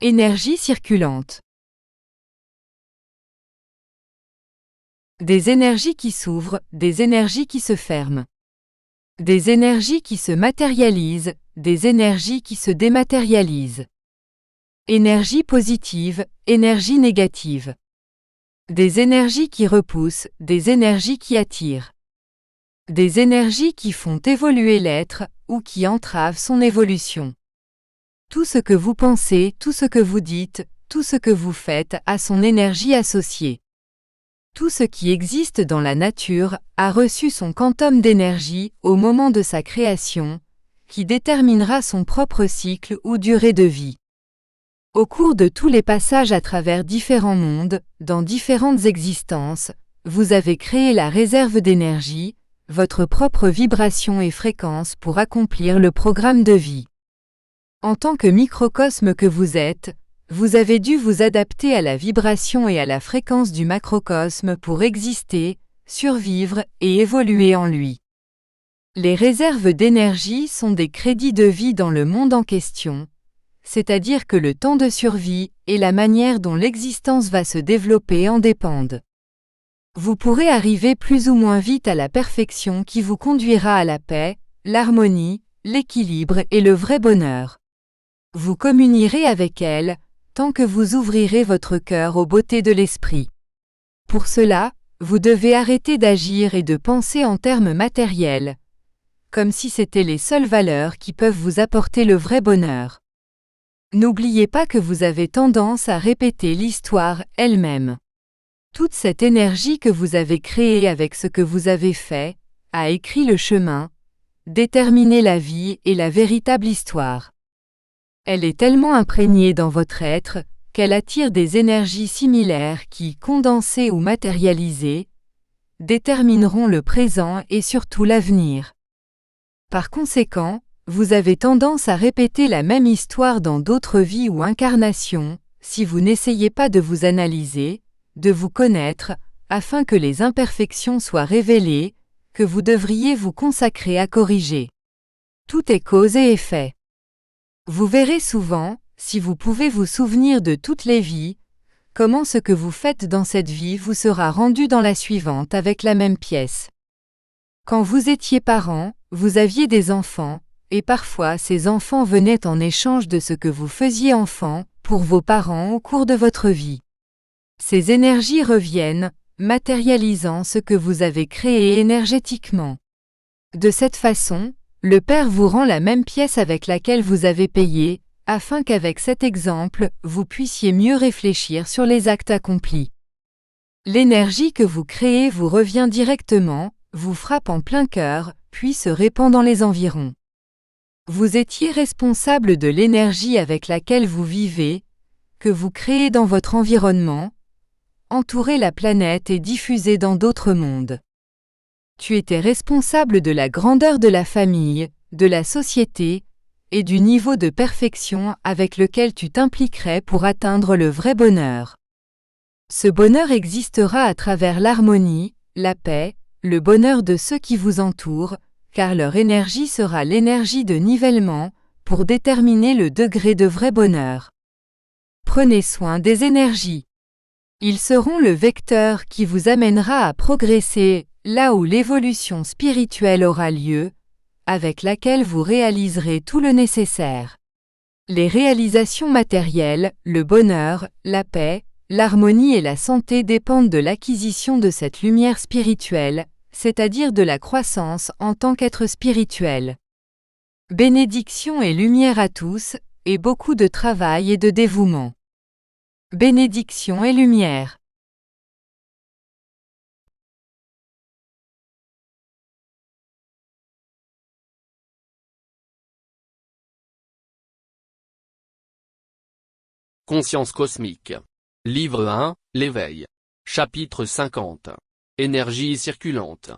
Énergie circulante. Des énergies qui s'ouvrent, des énergies qui se ferment. Des énergies qui se matérialisent, des énergies qui se dématérialisent. Énergie positive, énergie négative. Des énergies qui repoussent, des énergies qui attirent. Des énergies qui font évoluer l'être, ou qui entravent son évolution. Tout ce que vous pensez, tout ce que vous dites, tout ce que vous faites a son énergie associée. Tout ce qui existe dans la nature a reçu son quantum d'énergie au moment de sa création, qui déterminera son propre cycle ou durée de vie. Au cours de tous les passages à travers différents mondes, dans différentes existences, vous avez créé la réserve d'énergie, votre propre vibration et fréquence pour accomplir le programme de vie. En tant que microcosme que vous êtes, vous avez dû vous adapter à la vibration et à la fréquence du macrocosme pour exister, survivre et évoluer en lui. Les réserves d'énergie sont des crédits de vie dans le monde en question, c'est-à-dire que le temps de survie et la manière dont l'existence va se développer en dépendent. Vous pourrez arriver plus ou moins vite à la perfection qui vous conduira à la paix, l'harmonie, l'équilibre et le vrai bonheur. Vous communierez avec elle, tant que vous ouvrirez votre cœur aux beautés de l'esprit. Pour cela, vous devez arrêter d'agir et de penser en termes matériels, comme si c'étaient les seules valeurs qui peuvent vous apporter le vrai bonheur. N'oubliez pas que vous avez tendance à répéter l'histoire elle-même. Toute cette énergie que vous avez créée avec ce que vous avez fait, a écrit le chemin, déterminé la vie et la véritable histoire. Elle est tellement imprégnée dans votre être, qu'elle attire des énergies similaires qui, condensées ou matérialisées, détermineront le présent et surtout l'avenir. Par conséquent, vous avez tendance à répéter la même histoire dans d'autres vies ou incarnations, si vous n'essayez pas de vous analyser, de vous connaître, afin que les imperfections soient révélées, que vous devriez vous consacrer à corriger. Tout est cause et effet. Vous verrez souvent, si vous pouvez vous souvenir de toutes les vies, comment ce que vous faites dans cette vie vous sera rendu dans la suivante avec la même pièce. Quand vous étiez parent, vous aviez des enfants, et parfois ces enfants venaient en échange de ce que vous faisiez enfant, pour vos parents au cours de votre vie. Ces énergies reviennent, matérialisant ce que vous avez créé énergétiquement. De cette façon, le Père vous rend la même pièce avec laquelle vous avez payé, afin qu'avec cet exemple, vous puissiez mieux réfléchir sur les actes accomplis. L'énergie que vous créez vous revient directement, vous frappe en plein cœur, puis se répand dans les environs. Vous étiez responsable de l'énergie avec laquelle vous vivez, que vous créez dans votre environnement, entourez la planète et diffusez dans d'autres mondes. Tu étais responsable de la grandeur de la famille, de la société, et du niveau de perfection avec lequel tu t'impliquerais pour atteindre le vrai bonheur. Ce bonheur existera à travers l'harmonie, la paix, le bonheur de ceux qui vous entourent, car leur énergie sera l'énergie de nivellement, pour déterminer le degré de vrai bonheur. Prenez soin des énergies. Ils seront le vecteur qui vous amènera à progresser, là où l'évolution spirituelle aura lieu, avec laquelle vous réaliserez tout le nécessaire. Les réalisations matérielles, le bonheur, la paix, l'harmonie et la santé dépendent de l'acquisition de cette lumière spirituelle, c'est-à-dire de la croissance en tant qu'être spirituel. Bénédiction et lumière à tous, et beaucoup de travail et de dévouement. Bénédiction et lumière. Conscience cosmique. Livre 1, l'éveil. Chapitre 50. Énergie circulante.